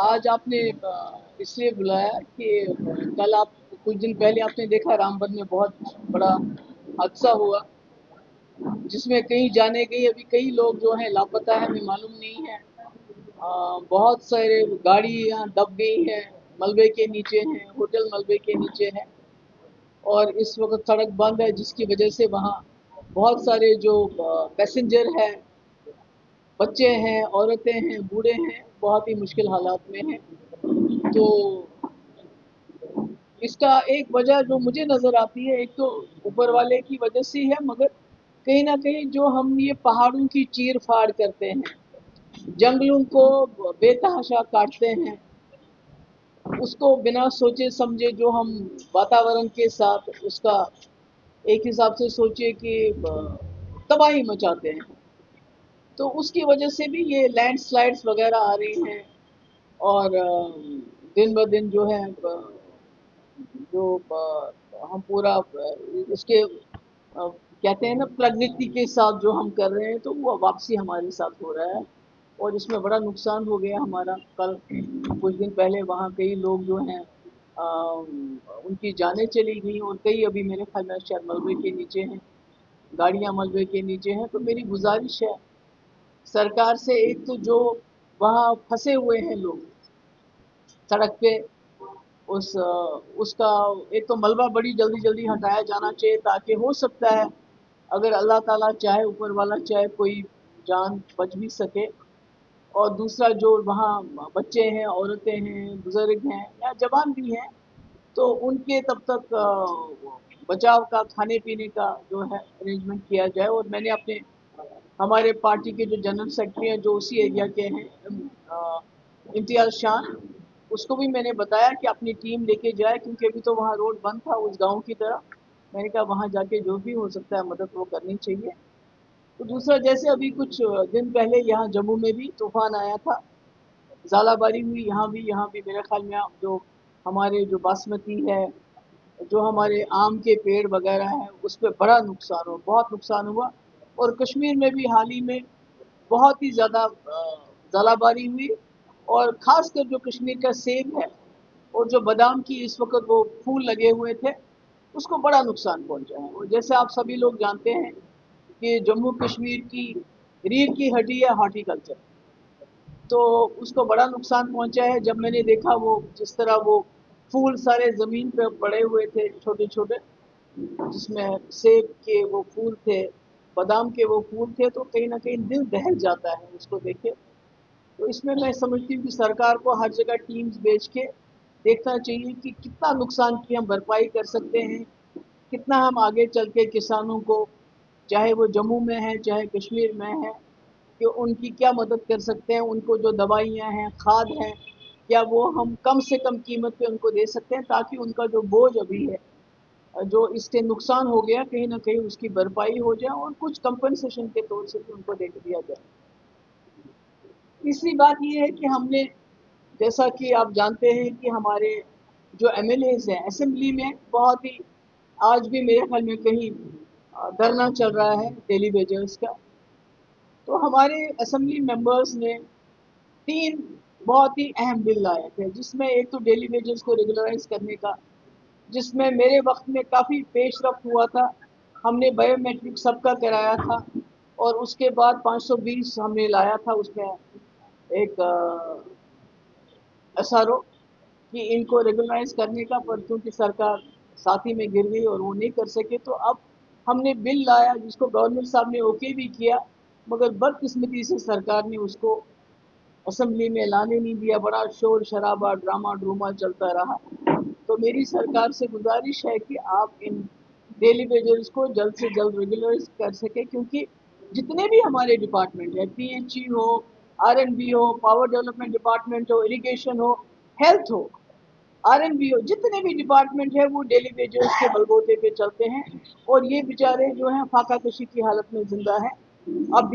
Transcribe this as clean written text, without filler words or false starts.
आज आपने इसलिए बुलाया कि कल आप कुछ दिन पहले आपने देखा रामबन में बहुत बड़ा हादसा हुआ जिसमें कहीं जाने गई अभी कई लोग जो हैं लापता है, हमें मालूम नहीं है। बहुत सारे गाड़ियाँ दब गई हैं, मलबे के नीचे हैं, होटल मलबे के नीचे है और इस वक्त सड़क बंद है जिसकी वजह से वहाँ बहुत सारे जो पैसेंजर हैं, बच्चे हैं, औरतें हैं, बूढ़े हैं, बहुत ही मुश्किल हालात में हैं। तो इसका एक वजह जो मुझे नज़र आती है, एक तो ऊपर वाले की वजह से है, मगर कहीं ना कहीं जो हम ये पहाड़ों की चीर फाड़ करते हैं, जंगलों को बेतहाशा काटते हैं, उसको बिना सोचे समझे जो हम वातावरण के साथ उसका एक हिसाब से सोचे कि तबाही मचाते हैं, तो उसकी वजह से भी ये लैंडस्लाइड्स वगैरह आ रही हैं। और दिन ब दिन जो है जो हम पूरा इसके कहते हैं ना प्रकृति के साथ जो हम कर रहे हैं तो वो वापसी हमारे साथ हो रहा है और इसमें बड़ा नुकसान हो गया हमारा। कल कुछ दिन पहले वहाँ कई लोग जो हैं उनकी जानें चली गई और कई अभी मेरे ख्याल में शायद मलबे के नीचे हैं, गाड़ियाँ मलबे के नीचे हैं। तो मेरी गुजारिश है सरकार से, एक तो जो वहाँ फंसे हुए हैं लोग सड़क पे, उसका एक तो मलबा बड़ी जल्दी जल्दी हटाया जाना चाहिए ताकि हो सकता है अगर अल्लाह ताला चाहे, ऊपर वाला चाहे, कोई जान बच भी सके। और दूसरा जो वहाँ बच्चे हैं, औरतें हैं, बुजुर्ग हैं या जवान भी हैं, तो उनके तब तक बचाव का, खाने पीने का जो है अरेंजमेंट किया जाए। और मैंने अपने हमारे पार्टी के जो जनरल सेक्रेटरी हैं जो उसी एरिया के हैं, इम्तियाज शाह, उसको भी मैंने बताया कि अपनी टीम लेके जाए, क्योंकि अभी तो वहाँ रोड बंद था उस गांव की तरह। मैंने कहा वहाँ जाके जो भी हो सकता है मदद वो करनी चाहिए। तो दूसरा, जैसे अभी कुछ दिन पहले यहाँ जम्मू में भी तूफान आया था, झालाबारी हुई, यहाँ भी मेरे ख्याल में जो हमारे जो बासमती है, जो हमारे आम के पेड़ वगैरह हैं, उस पर बड़ा नुकसान हुआ, बहुत नुकसान हुआ। और कश्मीर में भी हाल ही में बहुत ही ज़्यादा ज़ालाबारी हुई। और ख़ासकर जो कश्मीर का सेब है और जो बादाम की इस वक्त वो फूल लगे हुए थे, उसको बड़ा नुकसान पहुंचा है। और जैसे आप सभी लोग जानते हैं कि जम्मू कश्मीर की रीढ़ की हड्डी है हॉर्टिकल्चर, तो उसको बड़ा नुकसान पहुंचा है। जब मैंने देखा वो जिस तरह वो फूल सारे ज़मीन पे पड़े हुए थे छोटे छोटे, जिसमें सेब के वो फूल थे, बादाम के वो फूल थे, तो कहीं ना कहीं दिल दहल जाता है उसको देख के। तो इसमें मैं समझती हूँ कि सरकार को हर जगह टीम्स भेज के देखना चाहिए कि कितना नुकसान की हम भरपाई कर सकते हैं, कितना हम आगे चल के किसानों को, चाहे वो जम्मू में है चाहे कश्मीर में है, कि उनकी क्या मदद कर सकते हैं। उनको जो दवाइयाँ हैं, खाद हैं, क्या वो हम कम से कम कीमत पे उनको दे सकते हैं, ताकि उनका जो बोझ अभी है, जो इसके नुकसान हो गया, कहीं ना कहीं उसकी भरपाई हो जाए और कुछ कंपनसेशन के तौर से भी उनको दे दिया जाए। तीसरी बात ये है कि हमने, जैसा कि आप जानते हैं कि हमारे जो एमएलएज हैं असेंबली में, बहुत ही आज भी मेरे ख्याल में कहीं धरना चल रहा है डेली वेजर्स का। तो हमारे असेंबली मेंबर्स ने 3 बहुत ही अहम बिल लाए थे, जिसमें एक तो डेली वेजर्स को रेगुलराइज करने का, जिसमें मेरे वक्त में काफ़ी पेशरफ्त हुआ था। हमने बायोमेट्रिक सबका कराया था और उसके बाद 520 हमने लाया था, उसमें एक एसआरओ कि इनको रेगुलराइज करने का, पर क्योंकि सरकार साथी में गिर गई और वो नहीं कर सके, तो अब हमने बिल लाया जिसको गवर्नर साहब ने ओके भी किया, मगर बदकिस्मती से सरकार ने उसको असेंबली में लाने नहीं दिया। बड़ा शोर शराबा, ड्रामा ड्रूमा चलता रहा। तो मेरी सरकार से गुजारिश है कि आप इन डेली वेजर्स को जल्द से जल्द रेगुलराइज कर सके, क्योंकि जितने भी हमारे डिपार्टमेंट है, पीएचई हो, आरएनबी हो, पावर डेवलपमेंट डिपार्टमेंट हो, इरिगेशन हो, हेल्थ हो, आरएनबी हो, जितने भी डिपार्टमेंट है वो डेली वेजर्स के बलबूते पे चलते हैं और ये बेचारे जो हैं फाका कशी की हालत में जिंदा है। अब